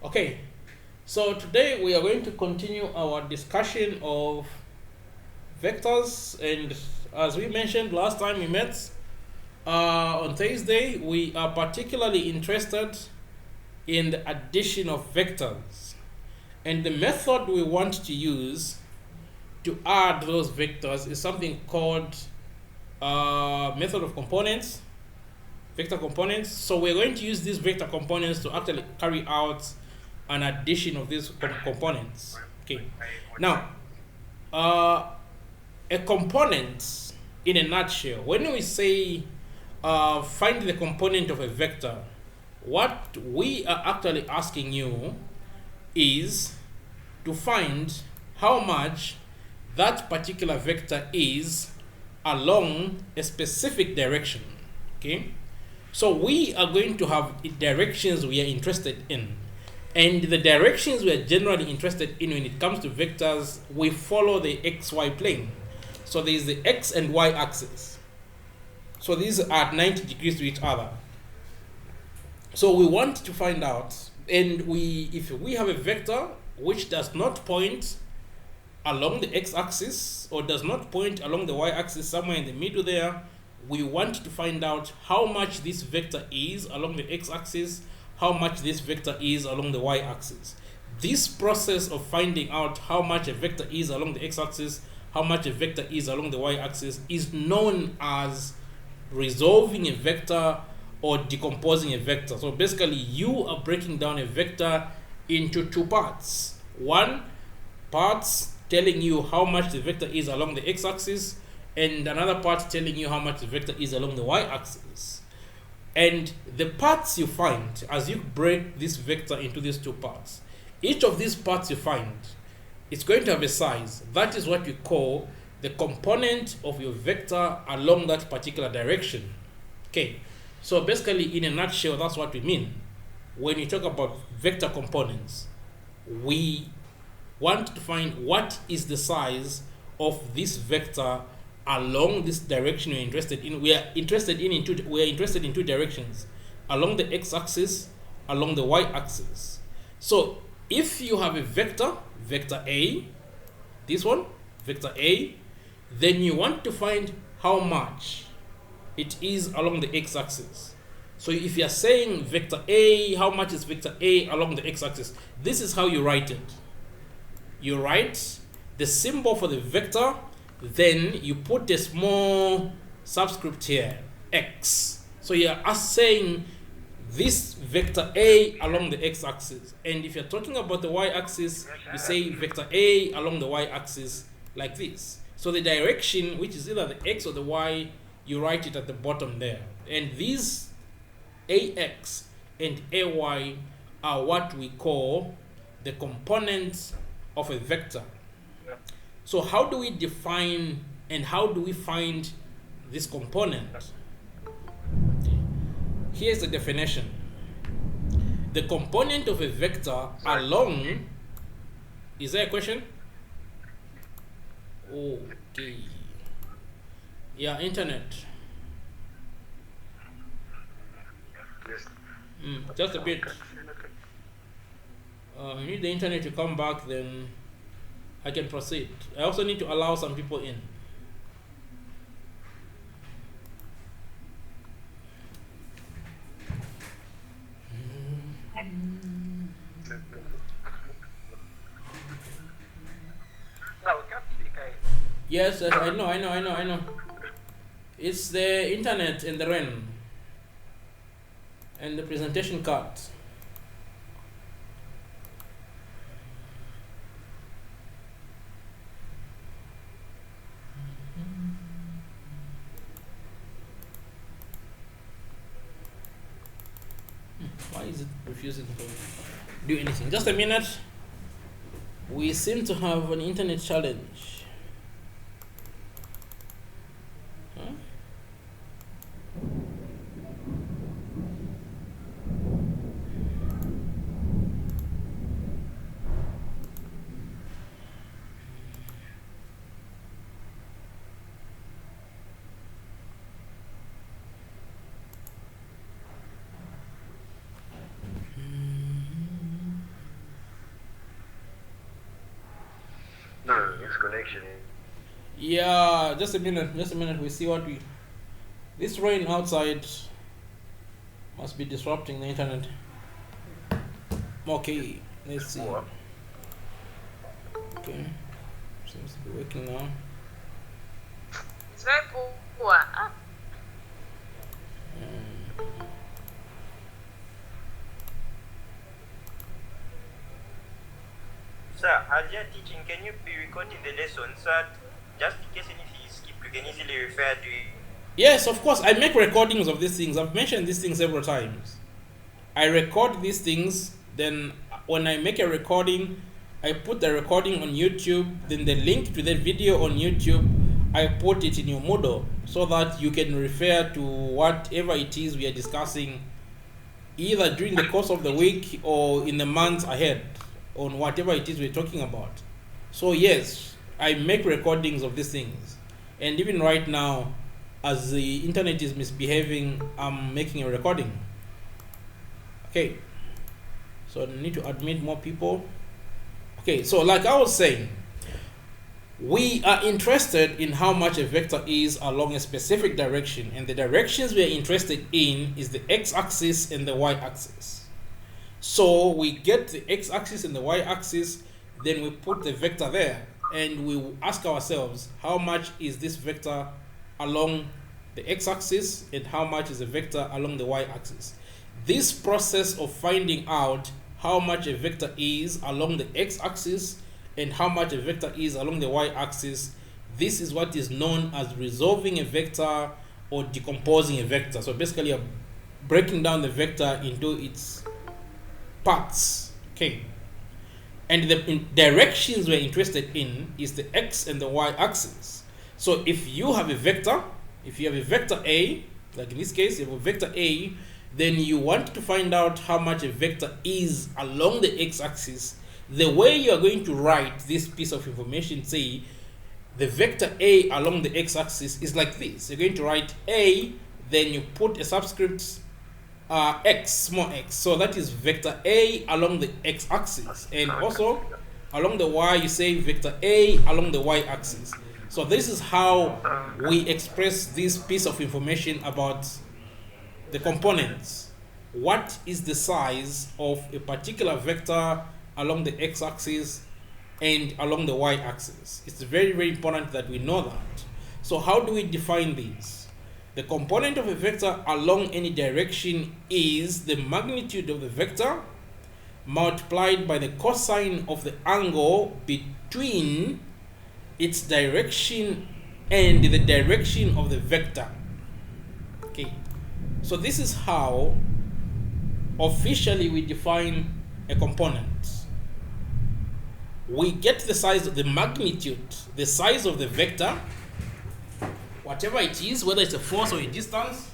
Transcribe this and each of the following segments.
Okay, so today we are going to continue our discussion of vectors, and as we mentioned last time we met on Thursday, we are particularly interested in the addition of vectors, and the method we want to use to add those vectors is something called method of components, vector components. So we're going to use these vector components to actually carry out an addition of these components. Okay. Now, a component in a nutshell, when we say find the component of a vector, what we are actually asking you is to find how much that particular vector is along a specific direction. Okay, so we are going to have directions we are interested in, and the directions we are generally interested in when it comes to vectors, we follow the xy plane. So there is the x and y axis, so these are at 90 degrees to each other. So we want to find out, and if we have a vector which does not point along the x-axis or does not point along the y-axis, somewhere in the middle there, we want to find out how much this vector is along the x-axis, how much this vector is along the y-axis. This process of finding out how much a vector is along the x-axis, how much a vector is along the y-axis, is known as resolving a vector or decomposing a vector. So basically, you are breaking down a vector into two parts. One part telling you how much the vector is along the x-axis, and another part telling you how much the vector is along the y-axis. And the parts you find as you break this vector into these two parts, each of these parts you find, it's going to have a size. That is what we call the component of your vector along that particular direction. Okay, so basically, in a nutshell, that's what we mean when you talk about vector components. We want to find what is the size of this vector along this direction we're interested in. We are interested in two directions: along the x-axis, along the y-axis. So if you have a vector A, this one, vector A, then you want to find how much it is along the x-axis. So if you're saying vector A, how much is vector A along the x-axis? This is how you write it. You write the symbol for the vector, then you put a small subscript here, x. So you're saying this vector A along the x-axis. And if you're talking about the y-axis, you say vector A along the y-axis like this. So the direction, which is either the x or the y, you write it at the bottom there. And these ax and ay are what we call the components of a vector. So how do we define and how do we find this component? Here's the definition. The component of a vector along, is there a question? Okay. Yeah, internet. Just a bit. You need the internet to come back, then I can proceed. I also need to allow some people in. Yes, I know. It's the internet and the REN and the presentation card. Why is it refusing to do anything? Just a minute. We seem to have an internet challenge. Huh? It's connection. Yeah, just a minute, we see what we. This rain outside must be disrupting the internet. Okay, let's see. Okay, seems to be working now. It's very poor. Sir, as you're teaching, can you be recording the lesson so that just in case anything is skipped, you can easily refer to it? Yes, of course. I make recordings of these things. I've mentioned these things several times. I record these things, then when I make a recording, I put the recording on YouTube, then the link to the video on YouTube, I put it in your Moodle so that you can refer to whatever it is we are discussing either during the course of the week or in the months ahead on whatever it is we're talking about. So yes, I make recordings of these things. And even right now, as the internet is misbehaving, I'm making a recording. Okay, so I need to admit more people. Okay, so like I was saying, we are interested in how much a vector is along a specific direction, and the directions we are interested in is the x-axis and the y-axis. So we get the x-axis and the y-axis, then we put the vector there, and we ask ourselves how much is this vector along the x-axis and how much is the vector along the y-axis. This process of finding out how much a vector is along the x-axis and how much a vector is along the y-axis, this is what is known as resolving a vector or decomposing a vector. So basically you're breaking down the vector into its parts. Okay, and the directions we're interested in is the x and the y-axis. So if you have a vector, A, like in this case you have a vector A, then you want to find out how much a vector is along the x-axis. The way you are going to write this piece of information, say the vector A along the x-axis, is like this. You're going to write A, then you put a subscript x, small x. So that is vector A along the x-axis. And also along the y, you say vector A along the y-axis. So this is how we express this piece of information about the components. What is the size of a particular vector along the x-axis and along the y-axis? It's very, very important that we know that. So how do we define these? The component of a vector along any direction is the magnitude of the vector multiplied by the cosine of the angle between its direction and the direction of the vector. Okay, so this is how officially we define a component. We get the size of the magnitude, the size of the vector, whatever it is, whether it's a force or a distance.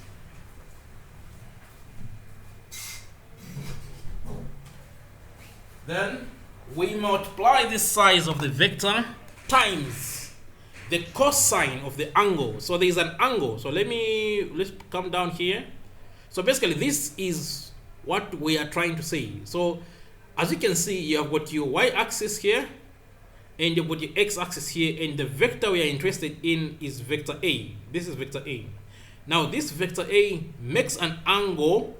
Then we multiply the size of the vector times the cosine of the angle. So there is an angle. So let's come down here. So basically this is what we are trying to say. So as you can see, you have got your y-axis here and you've got your x-axis here, and the vector we are interested in is vector A. This is vector A. Now this vector A makes an angle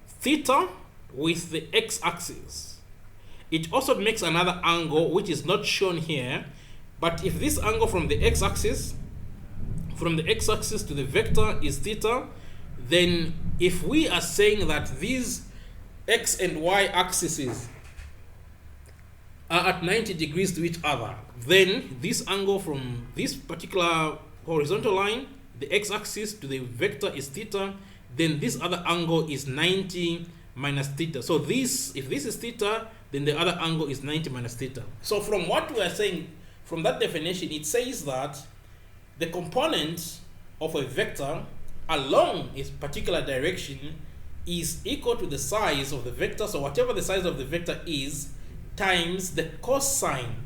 theta with the x-axis. It also makes another angle which is not shown here, but if this angle from the x-axis to the vector is theta, then if we are saying that these x and y axes are at 90 degrees to each other, then this angle from this particular horizontal line, the x-axis to the vector is theta, then this other angle is 90 minus theta. So this, if this is theta, then the other angle is 90 minus theta. So from what we are saying, from that definition, it says that the component of a vector along its particular direction is equal to the size of the vector. So whatever the size of the vector is times the cosine,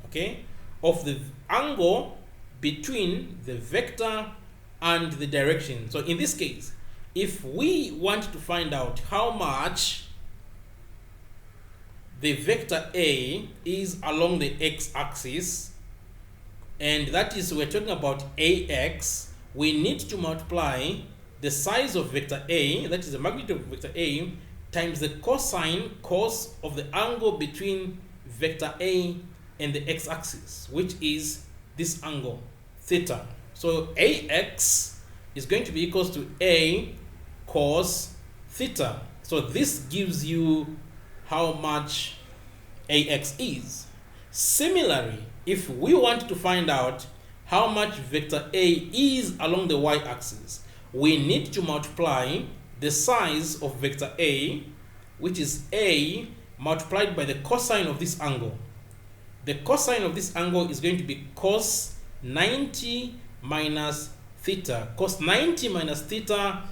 okay, of the angle between the vector and the direction. So in this case, if we want to find out how much the vector A is along the x-axis, and that is, we're talking about AX. We need to multiply the size of vector A, that is the magnitude of vector A, times the cos of the angle between vector A and the x-axis, which is this angle, theta. So AX is going to be equals to A cos theta. So this gives you how much AX is. Similarly, if we want to find out how much vector A is along the y-axis, we need to multiply the size of vector A, which is A, multiplied by the cosine of this angle. The cosine of this angle is going to be cos 90 minus theta. Cos 90 minus theta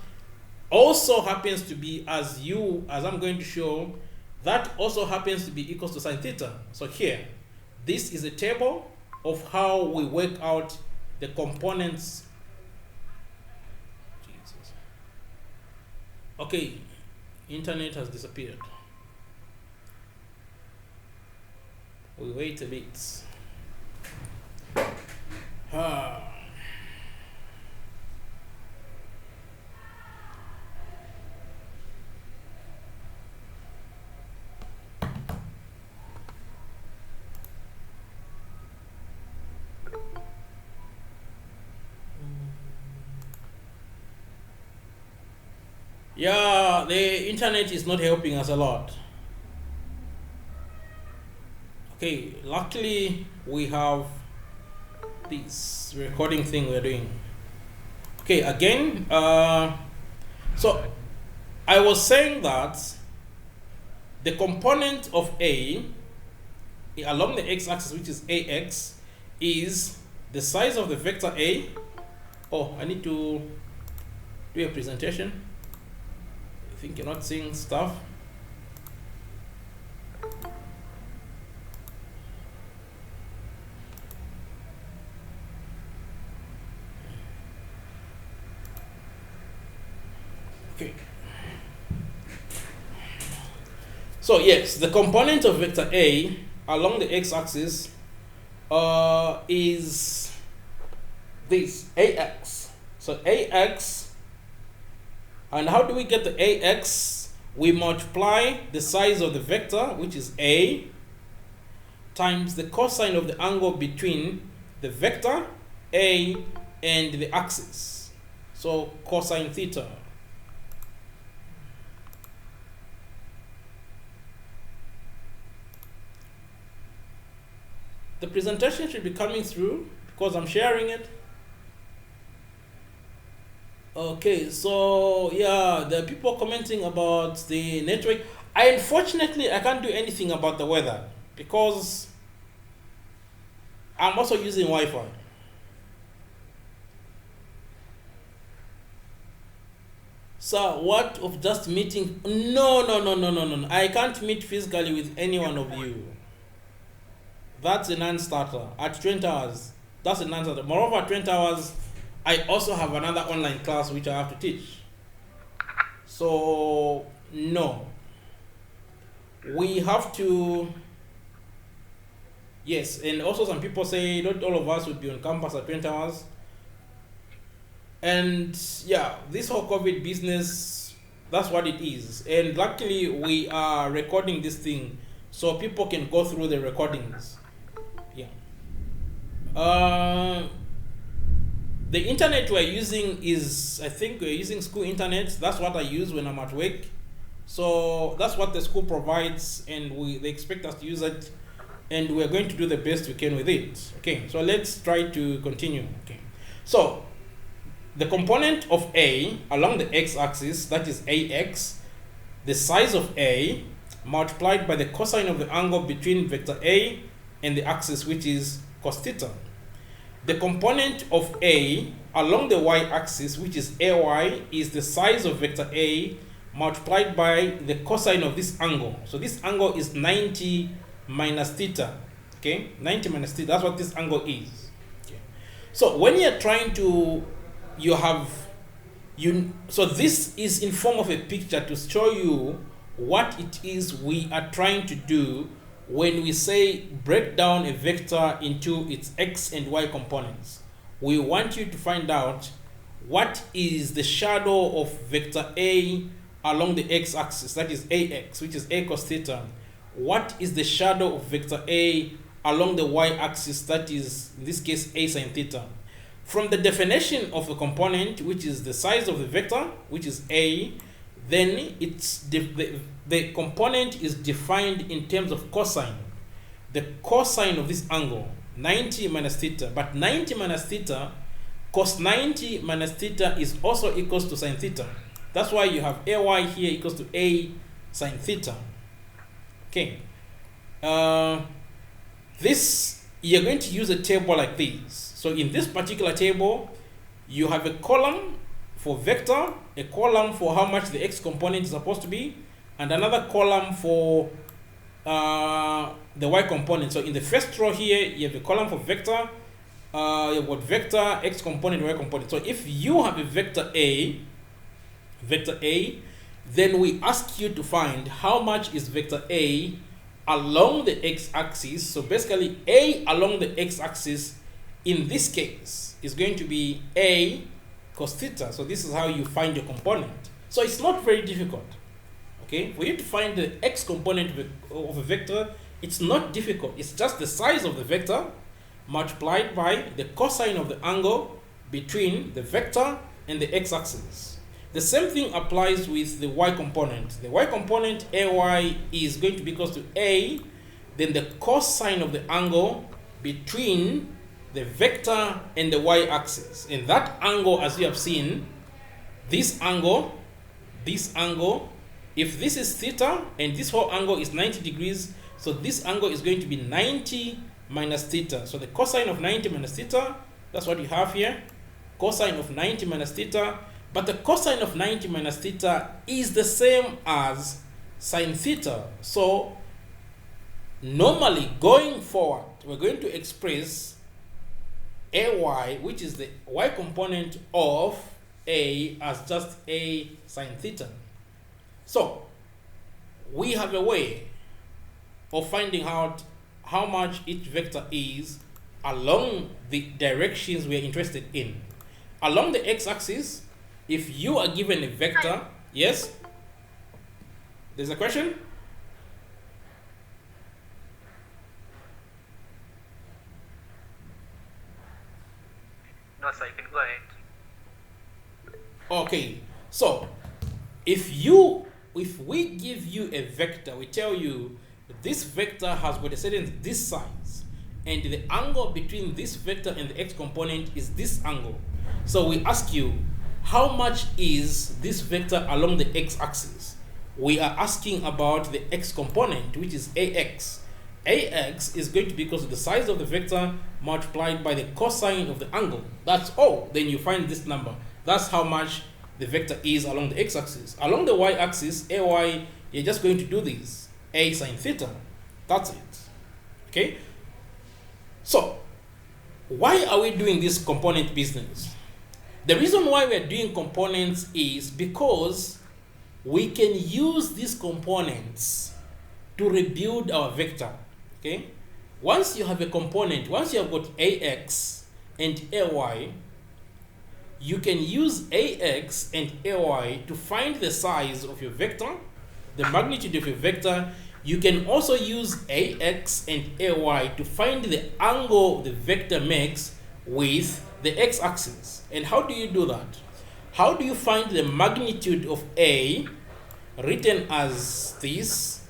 also happens to be, as I'm going to show, that also happens to be equals to sine theta. So here, this is a table of how we work out the components. Jesus. Okay, internet has disappeared. We wait a bit. Yeah, the internet is not helping us a lot. Okay, luckily we have this recording thing we're doing. Okay, again, so I was saying that the component of A along the x-axis, which is AX, is the size of the vector A. Oh, I need to do a presentation. I think you're not seeing stuff. Okay. So yes, the component of vector A along the x-axis is this AX. So AX. And how do we get the AX? We multiply the size of the vector, which is A, times the cosine of the angle between the vector A and the axis. So cosine theta. The presentation should be coming through because I'm sharing it. Okay, so yeah, there are people commenting about the network. Unfortunately, I can't do anything about the weather because I'm also using Wi-Fi. So what of just meeting? No. I can't meet physically with any one of you. That's a non-starter. At 20 hours, that's a non-starter. Moreover, at 20 hours, I also have another online class which I have to teach. So, no. We have to, yes, and also some people say not all of us would be on campus at 20 hours. And yeah, this whole COVID business, that's what it is. And luckily, we are recording this thing so people can go through the recordings. Yeah. The internet we're using is, I think we're using school internet. That's what I use when I'm at work. So that's what the school provides, and they expect us to use it, and we're going to do the best we can with it. Okay, so let's try to continue. Okay, so the component of A along the x-axis, that is AX, the size of A multiplied by the cosine of the angle between vector A and the axis, which is cos theta. The component of A along the y-axis, which is AY, is the size of vector A multiplied by the cosine of this angle. So this angle is 90 minus theta. Okay, 90 minus theta, that's what this angle is. Okay. So when you're trying to, so this is in form of a picture to show you what it is we are trying to do when we say break down a vector into its x and y components, we want you to find out what is the shadow of vector A along the x-axis, that is ax, which is a cos theta. What is the shadow of vector A along the y-axis, that is, in this case, a sin theta? From the definition of the component, which is the size of the vector, which is A, then the component is defined in terms of cosine. The cosine of this angle, 90 minus theta, but 90 minus theta, cos 90 minus theta is also equals to sin theta. That's why you have AY here equals to A sin theta. Okay. This, you're going to use a table like this. So in this particular table, you have a column for vector, a column for how much the x component is supposed to be, and another column for the y component. So in the first row here, you have a column for vector, you've got vector, x component, y component. So if you have a vector A, then we ask you to find how much is vector A along the x-axis. So basically, A along the x-axis in this case is going to be A cos theta. So this is how you find your component. So it's not very difficult. Okay, for you to find the x component of a vector, it's not difficult. It's just the size of the vector multiplied by the cosine of the angle between the vector and the x-axis. The same thing applies with the y component. The y component, AY, is going to be equal to A, then the cosine of the angle between the vector and the y-axis. And that angle, as you have seen, this angle, if this is theta and this whole angle is 90 degrees, so this angle is going to be 90 minus theta. So the cosine of 90 minus theta, that's what you have here, cosine of 90 minus theta. But the cosine of 90 minus theta is the same as sine theta. So normally, going forward, we're going to express AY, which is the y component of A, as just A sine theta. So we have a way of finding out how much each vector is along the directions we are interested in. Along the x-axis, if you are given a vector, yes? There's a question? No, sir, you can go ahead. Okay, so if we give you a vector, we tell you this vector has got a certain this size, and the angle between this vector and the x component is this angle. So we ask you, how much is this vector along the x-axis? We are asking about the x component, which is ax. Ax is going to be equal to the size of the vector multiplied by the cosine of the angle. That's all. Then you find this number. That's how much the vector is along the x-axis. Along the y-axis, ay, you're just going to do this. A sine theta. That's it. Okay? So, why are we doing this component business? The reason why we are doing components is because we can use these components to rebuild our vector. Okay? Once you have a component, once you have got ax and ay, you can use ax and ay to find the size of your vector, the magnitude of your vector. You can also use ax and ay to find the angle the vector makes with the x-axis. And how do you do that? How do you find the magnitude of A, written as this,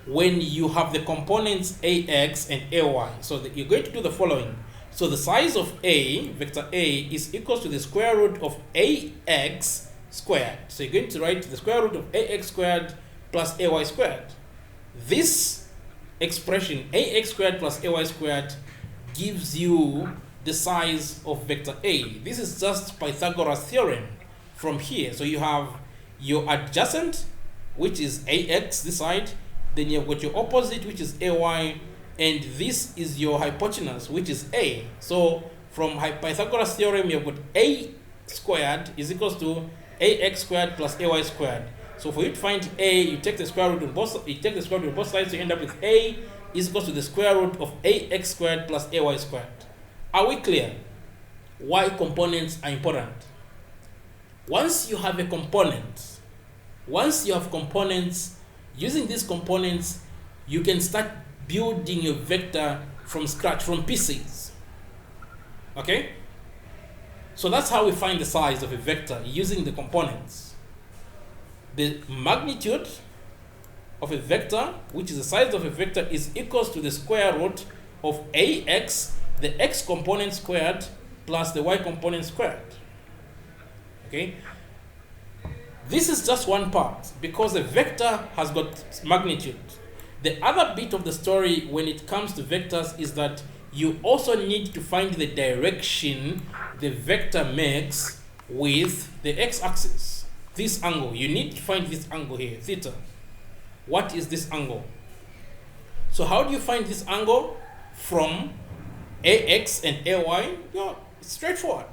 when you have the components ax and ay? So you're going to do the following. So the size of A, vector A, is equal to the square root of ax squared. So you're going to write the square root of ax squared plus ay squared. This expression, ax squared plus ay squared, gives you the size of vector A. This is just Pythagoras theorem from here. So you have your adjacent, which is ax this side, then you've got your opposite, which is ay, and this is your hypotenuse, which is A. So from Pythagoras theorem, you've got A squared is equals to ax squared plus ay squared. So for you to find a, you take the square root of both. You take the square root of both sides. You end up with a is equal to the square root of ax squared plus ay squared. Are we clear? Why components are important? Once you have a component, once you have components, using these components, you can start building your vector from scratch, from pieces. Okay? So that's how we find the size of a vector using the components. The magnitude of a vector, which is the size of a vector, is equals to the square root of ax, the x component squared, plus the y component squared. Okay? This is just one part because the vector has got magnitude. The other bit of the story when it comes to vectors is that you also need to find the direction the vector makes with the x-axis. This angle, you need to find this angle here, theta. What is this angle? So how do you find this angle? From ax and ay? Yeah, it's straightforward.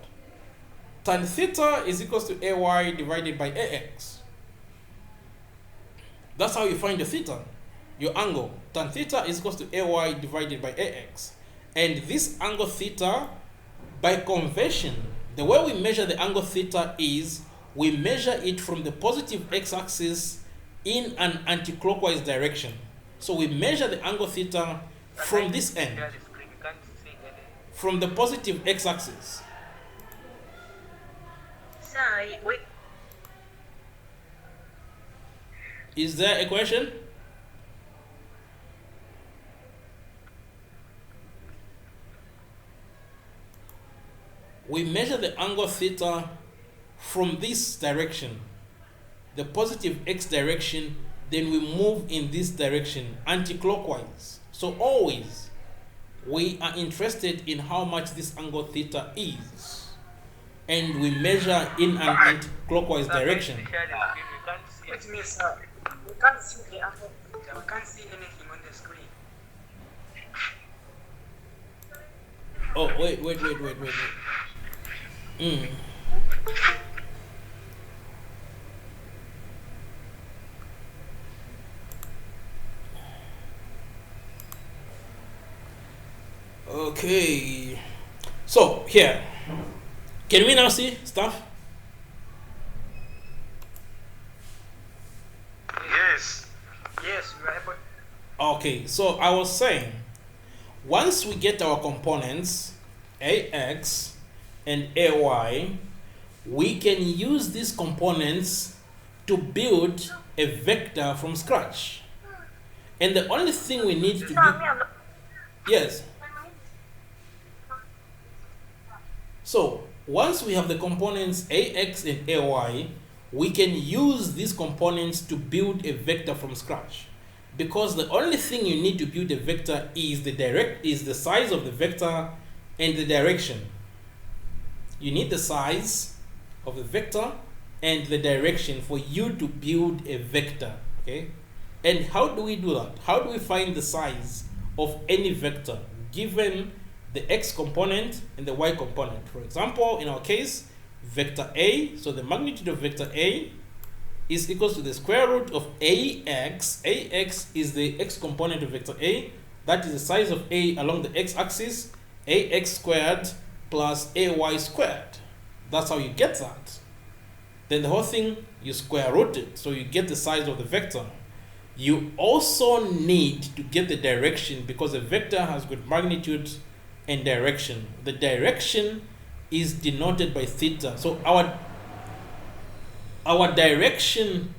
Tan theta is equals to ay divided by ax. That's how you find the theta, your angle. Tan theta is equals to ay divided by ax. And this angle theta, by convention, the way we measure the angle theta is we measure it from the positive x-axis in an anti-clockwise direction. So we measure the angle theta from this end, from the positive x-axis. Sorry, wait. Is there a question? We measure the angle theta from this direction, the positive x direction, then we move in this direction, anti-clockwise. So always, we are interested in how much this angle theta is. And we measure in an anti-clockwise direction. Which means we can't see the angle theta, we can't see anything on the screen. Oh, wait. Okay. So, here. Can we now see stuff? Yes, we are able. Okay, so I was saying, once we get our components, ax and ay, we can use these components to build a vector from scratch. And the only thing we need to do... Yes. So, once we have the components ax and ay, we can use these components to build a vector from scratch. Because the only thing you need to build a vector is the size of the vector and the direction. You need the size of the vector and the direction for you to build a vector. Okay? And how do we do that? How do we find the size of any vector given the x component and the y component? For example, in our case, vector A, so the magnitude of vector A is equals to the square root of ax. Ax is the x component of vector A. That is the size of A along the x-axis, ax squared plus ay squared. That's how you get that. Then the whole thing, you square root it, so you get the size of the vector. You also need to get the direction because the vector has got magnitude and direction. The direction is denoted by theta. So our direction,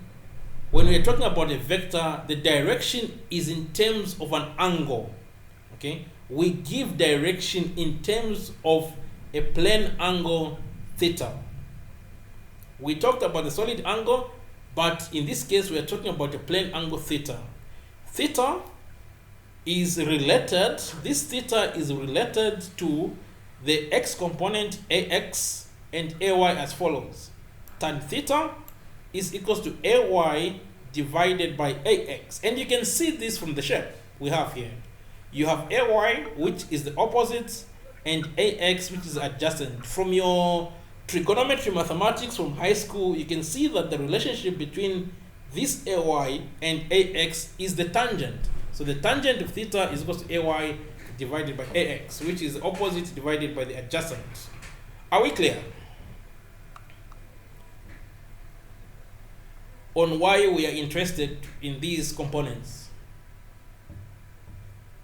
when we are talking about a vector, the direction is in terms of an angle. Okay? We give direction in terms of a plane angle theta. We talked about the solid angle, but in this case we are talking about a plane angle theta. Theta is related, this theta is related to the x component ax and ay as follows. Tan theta is equals to ay divided by ax. And you can see this from the shape we have here. You have ay, which is the opposite, and ax, which is adjacent. From your trigonometry mathematics from high school, you can see that the relationship between this AY and AX is the tangent. So the tangent of theta is equal to AY divided by AX, which is the opposite divided by the adjacent. Are we clear on why we are interested in these components?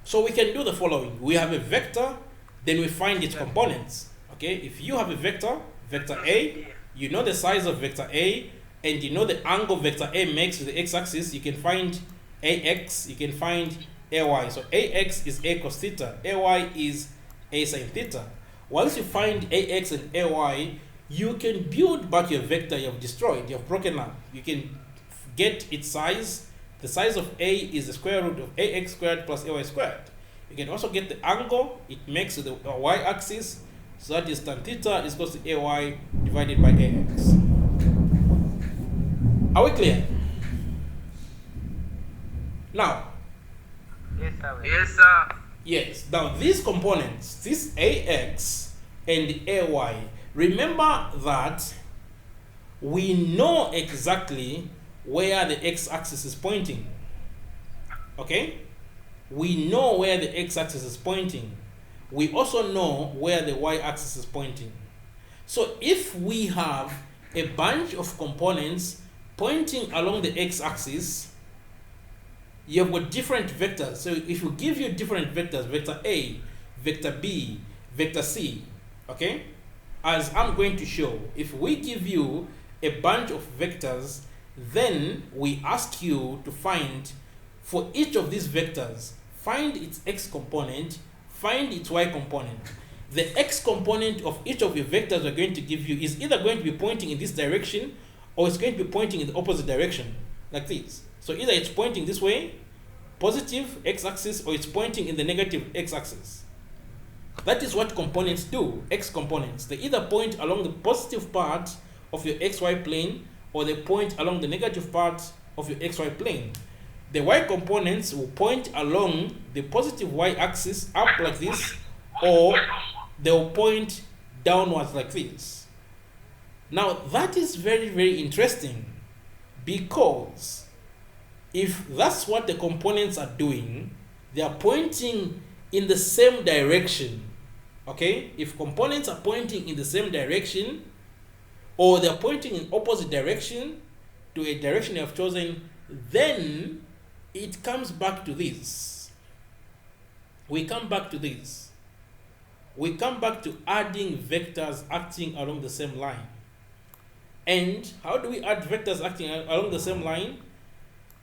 So we can do the following. We have a vector, then we find its components. Okay, if you have a vector, vector A, you know the size of vector A, and you know the angle vector A makes to the x-axis, you can find AX, you can find AY. So AX is A cos theta, AY is A sin theta. Once you find AX and AY, you can build back your vector you have destroyed, you have broken up. You can get its size. The size of A is the square root of AX squared plus AY squared. You can also get the angle it makes to the y-axis. So that is tan theta is equal to AY divided by AX. Are we clear? Now, Yes, sir. Yes, sir. yes, now these components, this AX and AY, remember that we know exactly where the x-axis is pointing. Okay? We know where the x-axis is pointing. We also know where the y-axis is pointing. So if we have a bunch of components pointing along the x-axis, you have got different vectors. So if we give you different vectors, vector A, vector B, vector C, okay? As I'm going to show, if we give you a bunch of vectors, then we ask you to find, for each of these vectors, find its x component, find its y component. The x component of each of your vectors we're going to give you is either going to be pointing in this direction or it's going to be pointing in the opposite direction, like this. So either it's pointing this way, positive x-axis, or it's pointing in the negative x-axis. That is what components do, x components. They either point along the positive part of your xy plane or they point along the negative part of your xy plane. The y components will point along the positive y-axis up like this, or they'll point downwards like this. Now that is very, very interesting, because if that's what the components are doing, they are pointing in the same direction. Okay, if components are pointing in the same direction, or they're pointing in opposite direction to a direction you have chosen, then it comes back to this. We come back to this. We come back to adding vectors acting along the same line. And how do we add vectors acting along the same line?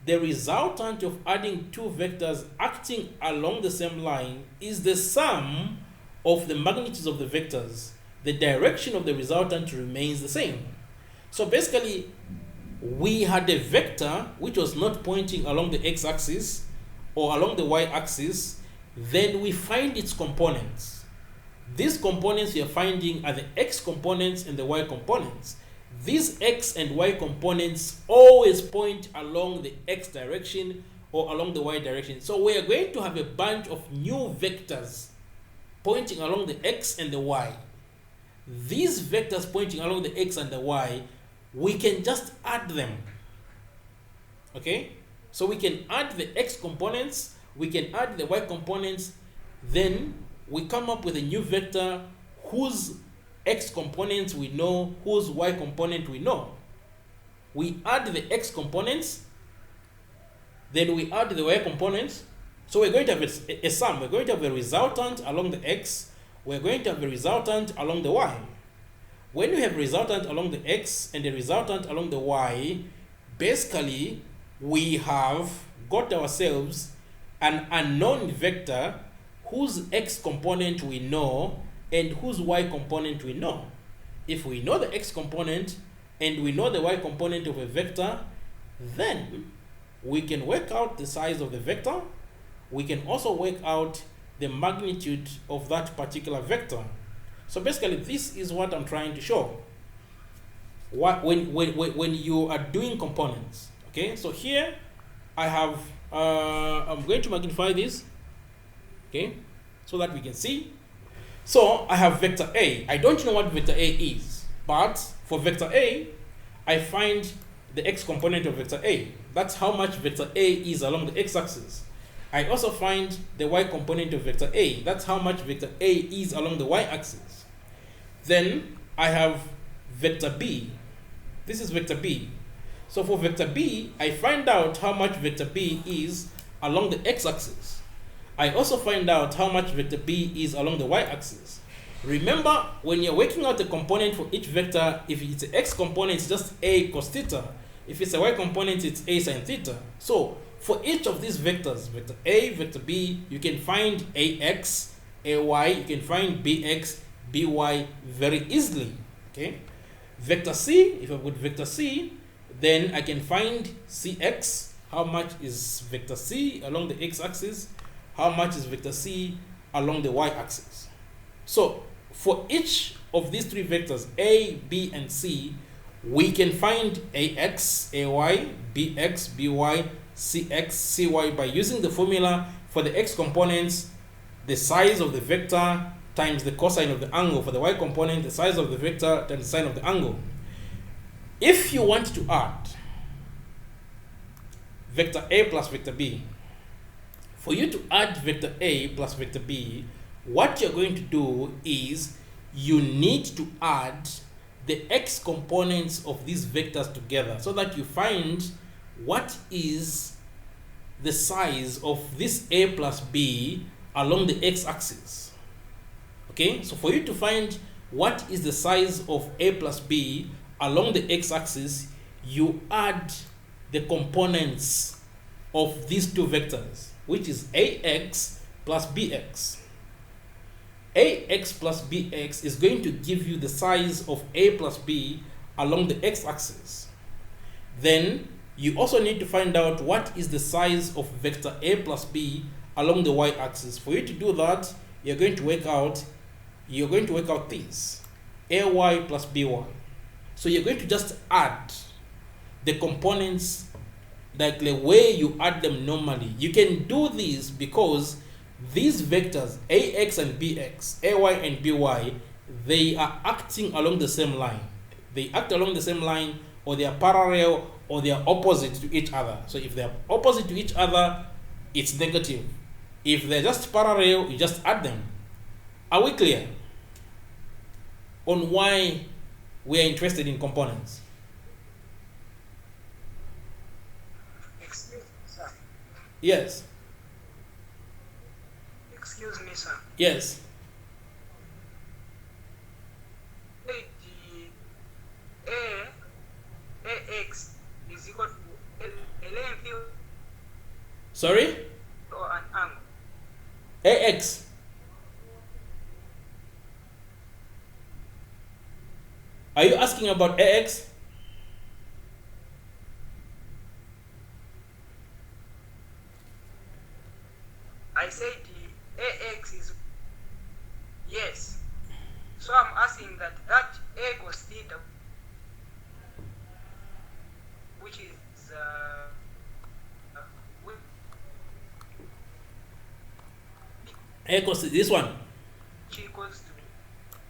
The resultant of adding two vectors acting along the same line is the sum of the magnitudes of the vectors. The direction of the resultant remains the same. So basically, we had a vector which was not pointing along the x-axis or along the y-axis. Then we find its components. These components we are finding are the x components and the y components. These x and y components always point along the x direction or along the y direction. So we are going to have a bunch of new vectors pointing along the x and the y. These vectors pointing along the x and the y, we can just add them. Okay? So we can add the x components, we can add the y components, then we come up with a new vector whose x components we know, whose y component we know. We add the x components, then we add the y components. So we're going to have a sum. We're going to have a resultant along the x, we're going to have a resultant along the y. When we have resultant along the x and a resultant along the y, basically we have got ourselves an unknown vector whose x component we know and whose y component we know. If we know the x component and we know the y component of a vector, then we can work out the size of the vector. We can also work out the magnitude of that particular vector. So basically, this is what I'm trying to show. When you are doing components, okay? So here I have, I'm going to magnify this, okay, so that we can see. So I have vector A. I don't know what vector A is, but for vector A, I find the x component of vector A. That's how much vector A is along the x-axis. I also find the y component of vector A. That's how much vector A is along the y-axis. Then I have vector B. This is vector B. So for vector B, I find out how much vector B is along the x-axis. I also find out how much vector B is along the y-axis. Remember, when you're working out a component for each vector, if it's an x component, it's just A cos theta. If it's a y component, it's A sin theta. So for each of these vectors, vector A, vector B, you can find AX, AY, you can find BX, BY very easily. Okay. Vector C, if I put vector C, then I can find CX. How much is vector C along the x-axis? How much is vector C along the y-axis? So for each of these three vectors, A, B, and C, we can find AX, AY, BX, BY, CX, CY by using the formula for the x components, the size of the vector times the cosine of the angle. For the y component, the size of the vector times the sine of the angle. If you want to add vector A plus vector B, for you to add vector A plus vector B, what you're going to do is you need to add the x components of these vectors together so that you find what is the size of this A plus B along the x-axis. Okay, so for you to find what is the size of A plus B along the x-axis, you add the components of these two vectors, which is AX plus BX. AX plus BX is going to give you the size of A plus B along the x-axis. Then you also need to find out what is the size of vector A plus B along the y-axis. For you to do that, you're going to work out this AY plus BY. So you're going to just add the components like the way you add them normally. You can do this because these vectors AX and BX, AY and BY, they are acting along the same line. They act along the same line, or they are parallel, or they are opposite to each other. So if they are opposite to each other, it's negative. If they're just parallel, you just add them. Are we clear on why we are interested in components? Excuse me, sir. Yes. Excuse me, sir. Yes. AX is equal to a length Sorry? or an angle. AX. Are you asking about AX? I said the AX is yes. So I'm asking that A cos theta, which is AX, this one. which equals to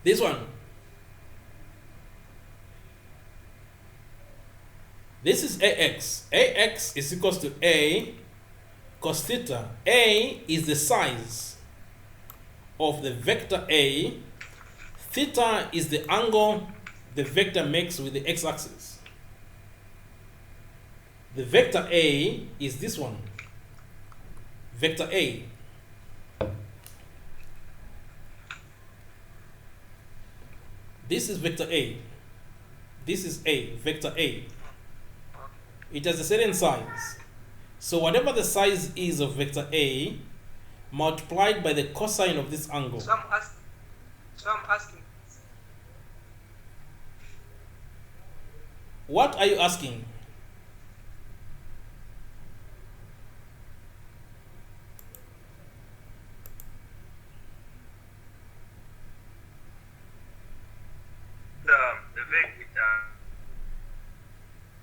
This one. This is AX. AX is equals to A cos theta. A is the size of the vector A. Theta is the angle the vector makes with the x-axis. The vector A is this one. Vector A. This is vector A. This is A, vector A. It has a certain size. So whatever the size is of vector A multiplied by the cosine of this angle. so I'm asking What are you asking? The vector.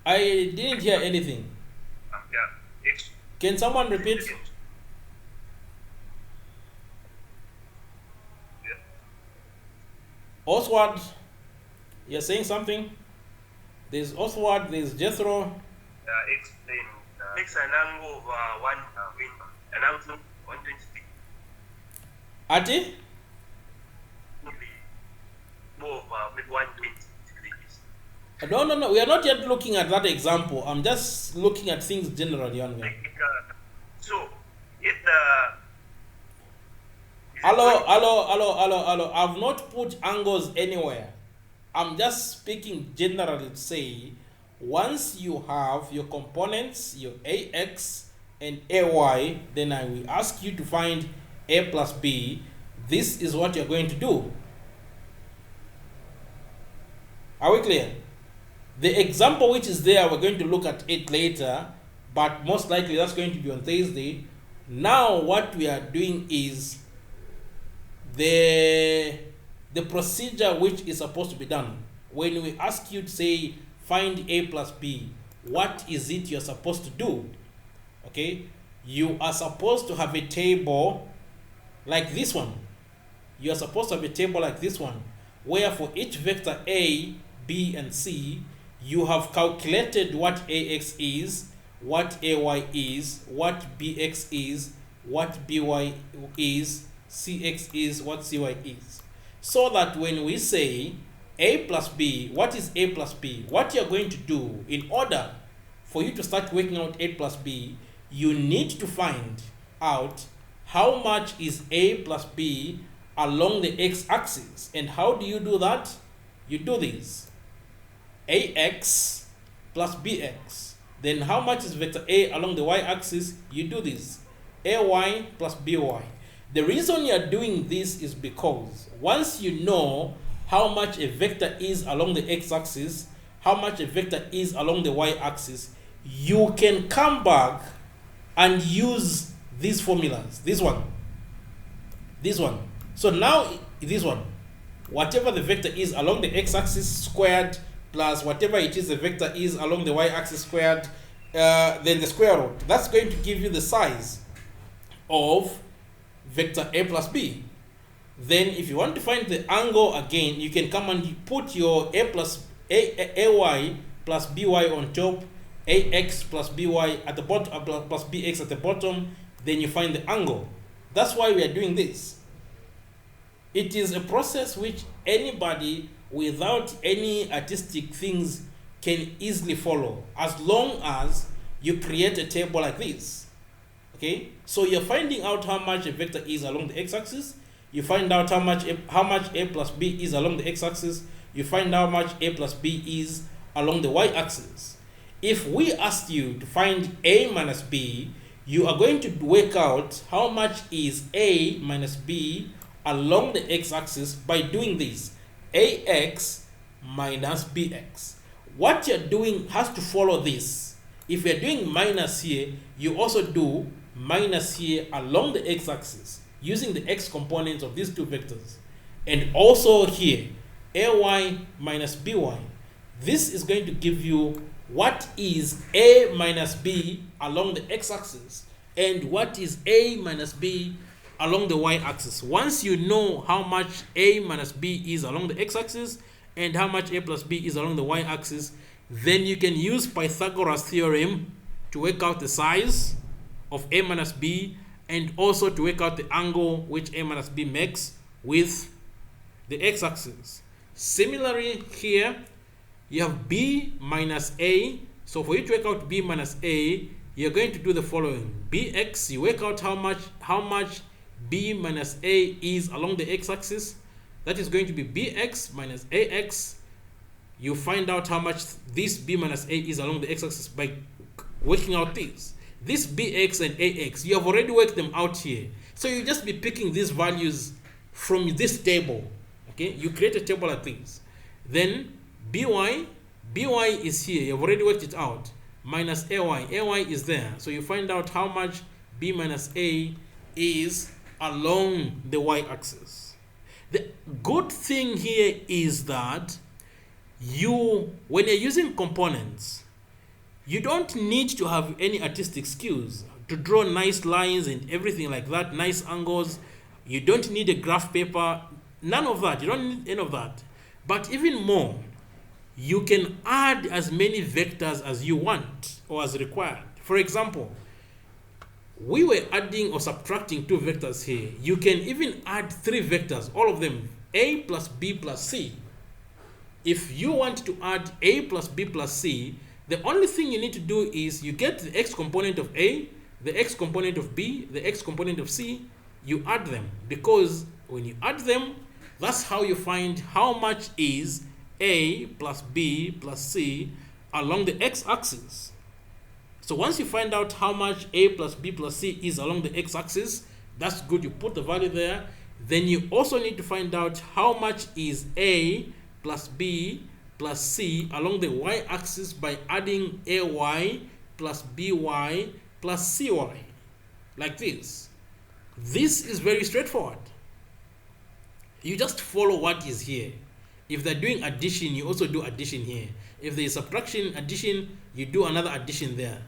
I didn't hear anything. Yeah. It's Can someone repeat? yeah. Oswald, you're saying something? There's Oswald, there's Jethro. Explain. Makes an angle of 120, an angle of 126 Ati? more of maybe 120 degrees. No. We are not yet looking at that example. I'm just looking at things generally. So, if the Hello. I've not put angles anywhere. I'm just speaking generally to say, once you have your components, your AX and AY, then I will ask you to find A plus B. This is what you're going to do. Are we clear? The example which is there, we're going to look at it later, but most likely that's going to be on Thursday. Now what we are doing is the procedure which is supposed to be done. When we ask you to say find A plus B, what is it you're supposed to do? Okay, you are supposed to have a table like this one. You are supposed to have a table like this one, where for each vector A, B, and C, you have calculated what AX is, what AY is, what BX is, what BY is, CX is, what CY is. So that when we say A plus B, what is A plus B? What you're going to do in order for you to start working out A plus B, you need to find out how much is A plus B along the x-axis. And how do you do that? You do this. AX plus BX. Then how much is vector A along the y-axis? You do this. AY plus BY. The reason you're doing this is because once you know how much a vector is along the x-axis, how much a vector is along the y-axis, you can come back and use these formulas. This one. So now this one, whatever the vector is along the x-axis squared plus whatever it is the vector is along the y-axis squared, then the square root. That's going to give you the size of vector A plus B. Then if you want to find the angle again, you can come and put your AY plus BY on top, AX plus BY at the bottom, plus BX at the bottom, then you find the angle. That's why we are doing this. It is a process which anybody without any artistic things can easily follow, as long as you create a table like this. Okay, so you're finding out how much a vector is along the x-axis. You find out how much A plus B is along the x-axis. You find out how much A plus B is along the y-axis. If we asked you to find A minus B, you are going to work out how much is A minus B along the x-axis by doing this. AX minus BX. What you're doing has to follow this. If you're doing minus here, you also do minus here along the x-axis using the x components of these two vectors. And also here, AY minus BY. This is going to give you what is A minus B along the x-axis and what is A minus B along the y-axis. Once you know how much A minus B is along the x-axis and how much A plus B is along the y-axis, then you can use Pythagoras theorem to work out the size of A minus B and also to work out the angle which A minus B makes with the x-axis. Similarly here, you have B minus A. So for you to work out B minus A, you're going to do the following. BX, you work out how much B minus A is along the x-axis. That is going to be BX minus AX. You find out how much this B minus A is along the x-axis by working out this. This BX and AX, you have already worked them out here. So you just be picking these values from this table. Okay, you create a table like this. Then BY is here, you've already worked it out. Minus AY is there. So you find out how much B minus A is along the y-axis. The good thing here is that when you're using components, you don't need to have any artistic skills to draw nice lines and everything like that, nice angles. You don't need a graph paper, none of that. You don't need any of that. But even more, you can add as many vectors as you want or as required. For example, we were adding or subtracting 2 vectors here. You can even add 3 vectors, all of them, a plus b plus c. If you want to add a plus b plus c, the only thing you need to do is you get the x component of a, the x component of b, the x component of c, you add them. Because when you add them, that's how you find how much is a plus b plus c along the x-axis. So once you find out how much a plus b plus c is along the x-axis, that's good, you put the value there. Then you also need to find out how much is a plus b plus c along the y-axis by adding ay plus by plus cy, like this. This is very straightforward. You just follow what is here. If they're doing addition, you also do addition here. If there is subtraction, addition, you do another addition there.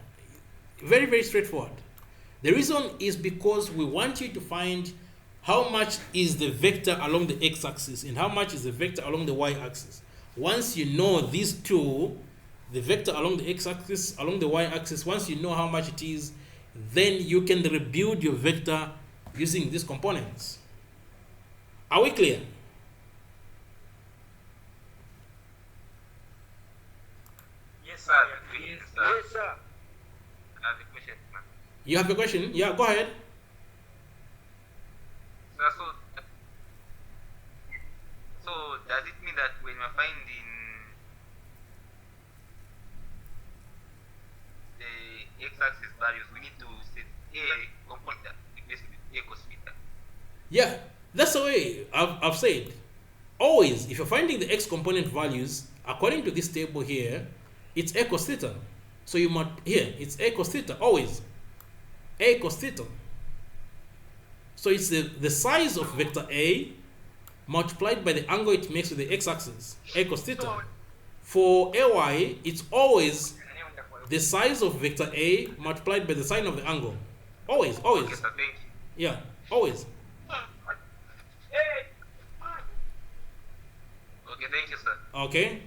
Very, very straightforward. The reason is because we want you to find how much is the vector along the x-axis and how much is the vector along the y-axis. Once you know these two, the vector along the x-axis, along the y-axis, once you know how much it is, then you can rebuild your vector using these components. Are we clear? Yes, sir. Yes, Yes, sir. I have a question, man. You have a question? Yeah, go ahead. So does it mean that when we're finding the x-axis values, we need to set a component that replaces with a cos theta? Yeah, that's the way I've said. Always, if you're finding the x component values, according to this table here, it's a cos theta. So you might, here, it's a cos theta, always. A cos theta. So it's the size of vector A multiplied by the angle it makes with the x-axis, a cos theta. For ay, it's always the size of vector A multiplied by the sine of the angle. Always, always. Okay, sir, thank you. Yeah, always. Okay, thank you, sir. Okay.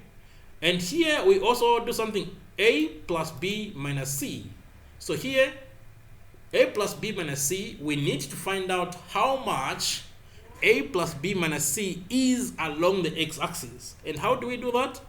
And here we also do something, a plus b minus c. So here, a plus b minus c, we need to find out how much a plus b minus c is along the x-axis. And how do we do that?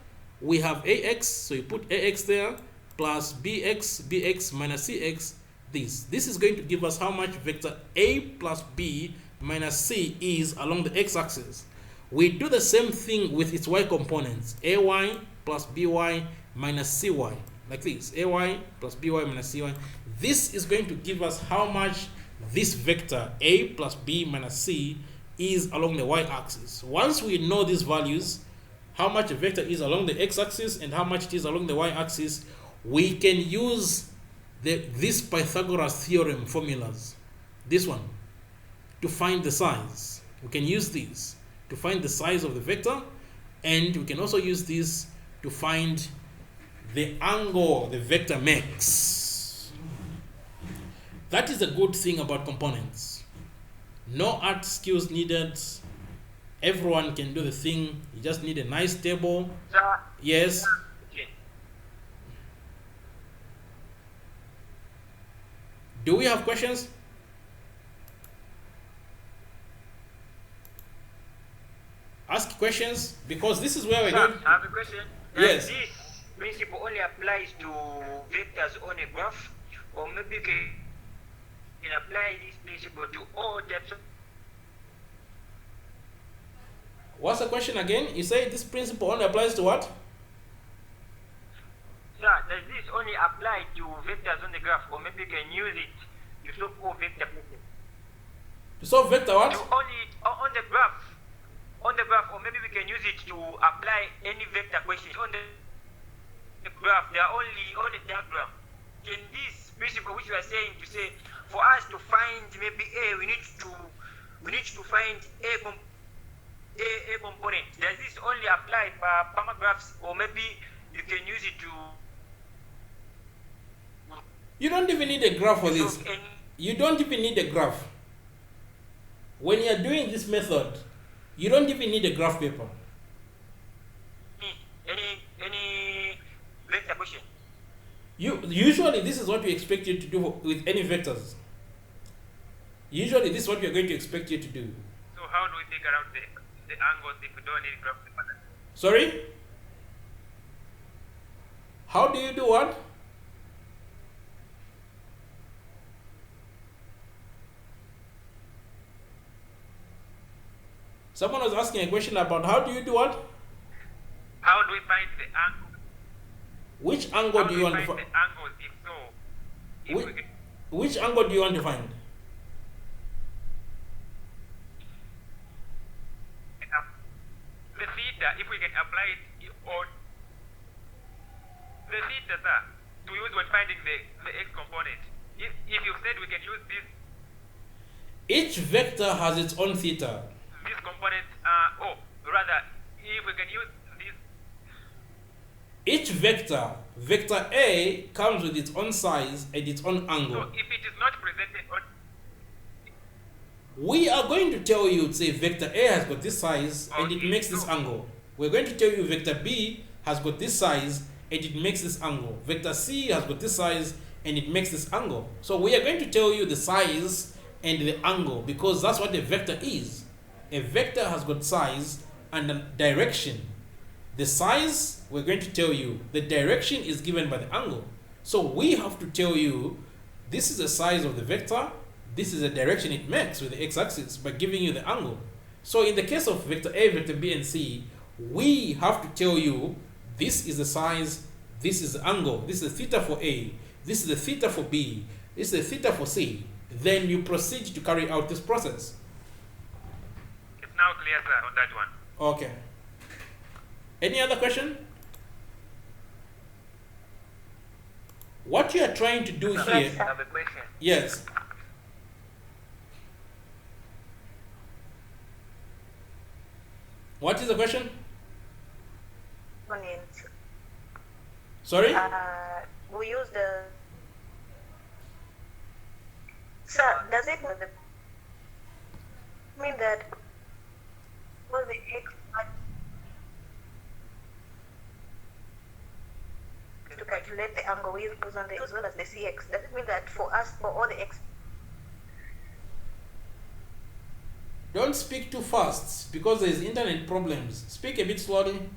We have ax, so you put ax there, plus bx minus cx, this. This is going to give us how much vector a plus b minus c is along the x-axis. We do the same thing with its y components, ay plus by minus cy, like this, ay plus by minus cy. This is going to give us how much this vector a plus b minus c is along the y-axis. Once we know these values, how much a vector is along the x-axis and how much it is along the y-axis, we can use this Pythagoras theorem formulas, this one, to find the size. We can use these to find the size of the vector, and we can also use this to find the angle the vector makes. That is a good thing about components. No art skills needed. Everyone can do the thing. You just need a nice table. Sir. Yes. Okay. Do we have questions? Ask questions, because this is where we're Sir, going. I have a question. Yes. This principle only applies to vectors on a graph, or maybe can apply this principle to all types of. What's the question again? You say this principle only applies to what? Sir, does this only apply to vectors on the graph, or maybe you can use it to solve all vector problems? To solve vector what? To only on the graph, or maybe we can use it to apply any vector questions on the graph. They are only on the diagram. Can this principle, which you are saying, to say for us to find maybe A, we need to find a component. Does this only apply for paragraphs, or maybe you can use it to? You don't even need a graph for this. You don't even need a graph. When you're doing this method, you don't even need a graph paper. Any Usually this is what we expect you to do with any vectors. Usually this is what we are going to expect you to do. So how do we figure out the angles if we don't need graph pattern? Sorry? How do you do what? Someone was asking a question about how do you do what? How do we find the angle? Which angle How do you want to find find? the angles if so? If Which, we can, which angle do you want to find? the theta, if we can apply it on the theta, sir, to use when finding the x component. If you said we can use Each vector has its own theta. this component, rather, if we can use this, Each vector, vector A, comes with its own size and its own so angle. if it is not presented on, We are going to tell you, say, vector A has got this size and it Okay, makes this so- angle. We're going to tell you vector B has got this size and it makes this angle. Vector C has got this size and it makes this angle. So we are going to tell you the size and the angle because that's what a vector is. A vector has got size and a direction. The size, we're going to tell you. The direction is given by the angle. So we have to tell you this is the size of the vector, this is the direction it makes with the x-axis by giving you the angle. So in the case of vector A, vector B, and C, we have to tell you this is the size, this is the angle, this is the theta for A, this is the theta for B, this is the theta for C. Then you proceed to carry out this process. it's now clear, sir, on that one. Okay. Any other question? What you are trying to do Sir, here, I have a question. yes. What is the question? components. Sorry? We use the. Sir, does it mean that for the x to calculate the angle we use on the as well as the cx? Does it mean that for us for all the x? Don't speak too fast because there is internet problems. Speak a bit slowly.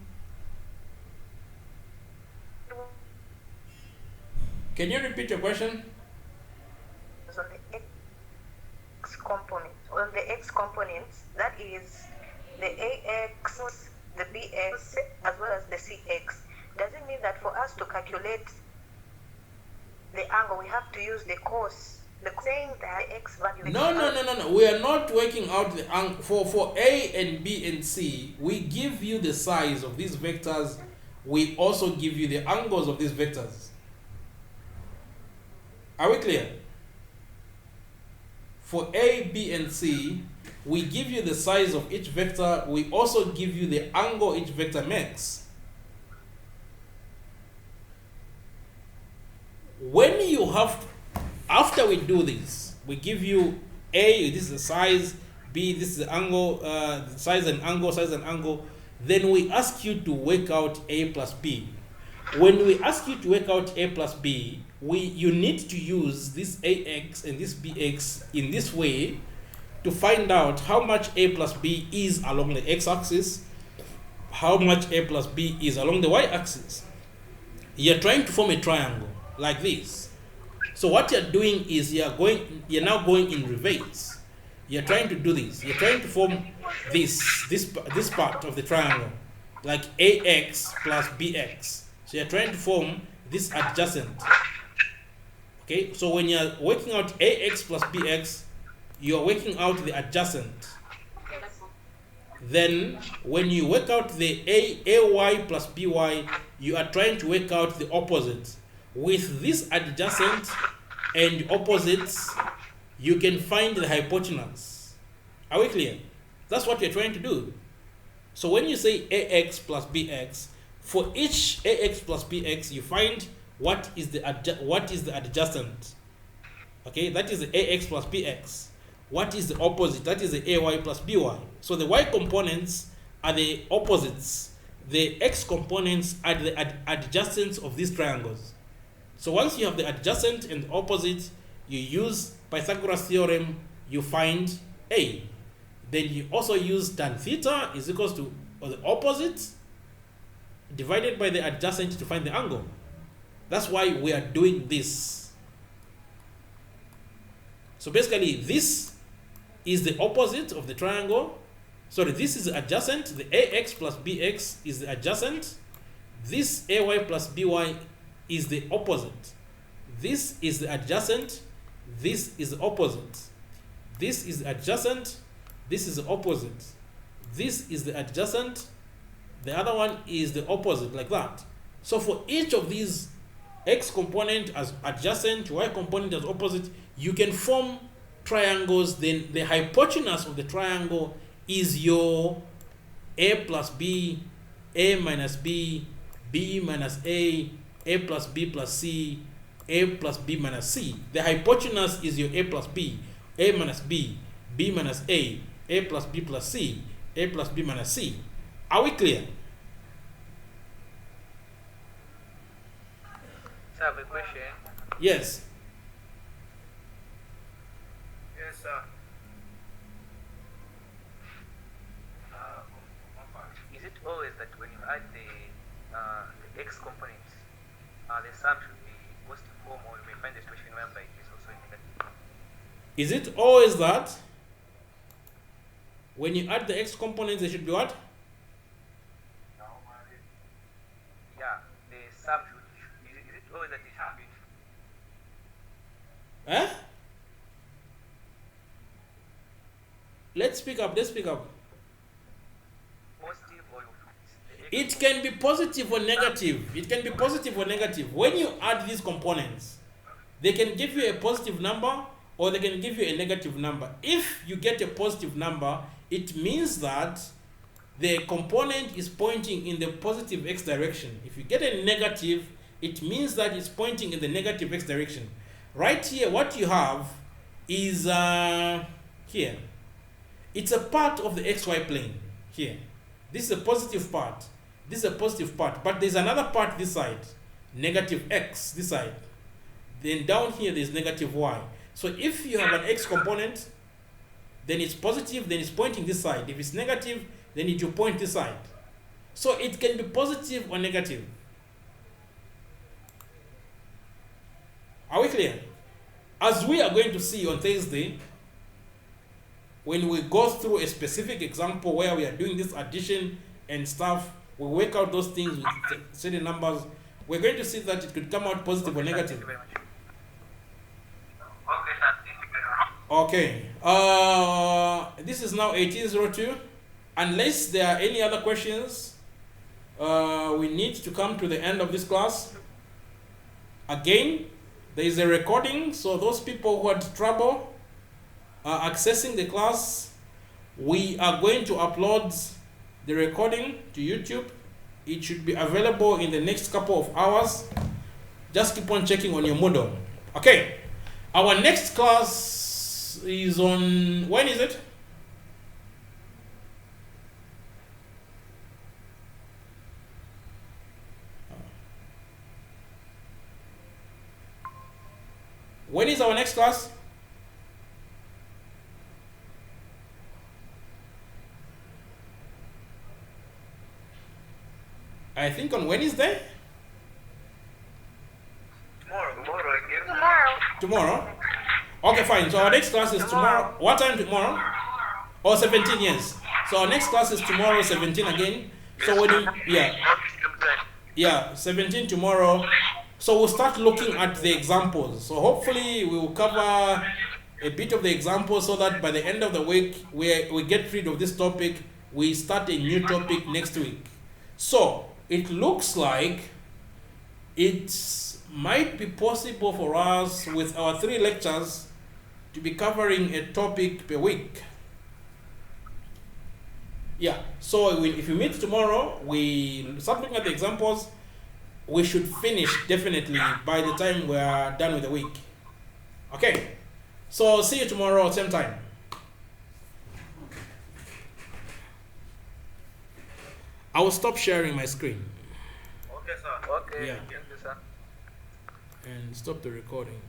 Can you repeat your question? On the x component, on the x components, that is the ax, the bx, as well as the cx. Does it mean that for us to calculate the angle, we have to use the cos? The saying that the x value. No. We are not working out the angle. For A and B and C, we give you the size of these vectors. We also give you the angles of these vectors. Are we clear? For A, B, and C, we give you the size of each vector. We also give you the angle each vector makes. When you have, after we do this, we give you A, this is the size, B, this is the angle, size and angle, then we ask you to work out A plus B. When we ask you to work out A plus B, you need to use this AX and this BX in this way to find out how much A plus B is along the x-axis, how much A plus B is along the y-axis. You're trying to form a triangle like this. So what you're doing is you're now going in reverse. You're trying to do this. You're trying to form this part of the triangle, like AX plus BX. So you're trying to form this adjacent. Okay, so when you're working out AX plus BX, you're working out the adjacent. Then when you work out the AY plus BY, you are trying to work out the opposite. With this adjacent and opposites, you can find the hypotenuse. Are we clear? That's what you're trying to do. So when you say AX plus BX, for each AX plus BX, you find what is the adjacent. Okay, that is the AX plus BX. What is the opposite? That is the AY plus BY. So the Y components are the opposites. The X components are the adjacents of these triangles. So once you have the adjacent and the opposite, you use Pythagoras theorem, you find A. Then you also use tan theta is equals to the opposite divided by the adjacent to find the angle. That's why we are doing this. So basically, this is the opposite of the triangle. Sorry, this is the adjacent. The AX plus BX is the adjacent. This AY plus BY is the opposite. This is the adjacent. This is the opposite. This is the adjacent. This is the opposite. This is the adjacent. The other one is the opposite, like that. So for each of these, X component as adjacent, Y component as opposite, you can form triangles. Then the hypotenuse of the triangle is your A plus B, A minus B, B minus A plus B plus C, A plus B minus C. The hypotenuse is your A plus B, A minus B, B minus A plus B plus C, A plus B minus C. Are we clear? I have a question. Yes. Yes, sir. Is it always that when you add the X components, the sum should be positive form, or you may find a situation whereby it is also negative? Is it always that when you add the X components, they should be what? Yeah, the sum should is it always that it should be Eh? Let's speak up. positive, or the X It can be positive or negative. It can be positive or negative. When you add these components, they can give you a positive number or they can give you a negative number. If you get a positive number, it means that the component is pointing in the positive X direction. If you get a negative, it means that it's pointing in the negative X direction. Right here, what you have is here. It's a part of the XY plane here. This is a positive part. This is a positive part. But there's another part this side. Negative X this side. Then down here there's negative Y. So if you have an X component, then it's positive, then it's pointing this side. If it's negative, then it will point this side. So it can be positive or negative. Are we clear? As we are going to see on Thursday, when we go through a specific example where we are doing this addition and stuff, we work out those things with certain numbers, we're going to see that it could come out positive or negative. Thank you very much. Okay, sir. Okay. This is now 1802. Unless there are any other questions, we need to come to the end of this class. Again, there is a recording, so those people who had trouble accessing the class, we are going to upload the recording to YouTube. It should be available in the next couple of hours. Just keep on checking on your Moodle. Okay. Our next class is on, when is it? When is our next class? I think on Wednesday? Tomorrow? Okay, fine. So our next class is tomorrow. What time tomorrow? Oh, 17, yes. So our next class is tomorrow, 17 again. So when you, yeah, 17 tomorrow. So we'll start looking at the examples. So hopefully we will cover a bit of the examples so that by the end of the week, we get rid of this topic. We start a new topic next week. So it looks like it might be possible for us with our 3 lectures to be covering a topic per week. Yeah, so if we meet tomorrow, we start looking at the examples. We should finish definitely by the time we are done with the week. Okay, so see you tomorrow, same time. I will stop sharing my screen. Okay, sir. Okay, Yeah. thank you, sir. and stop the recording.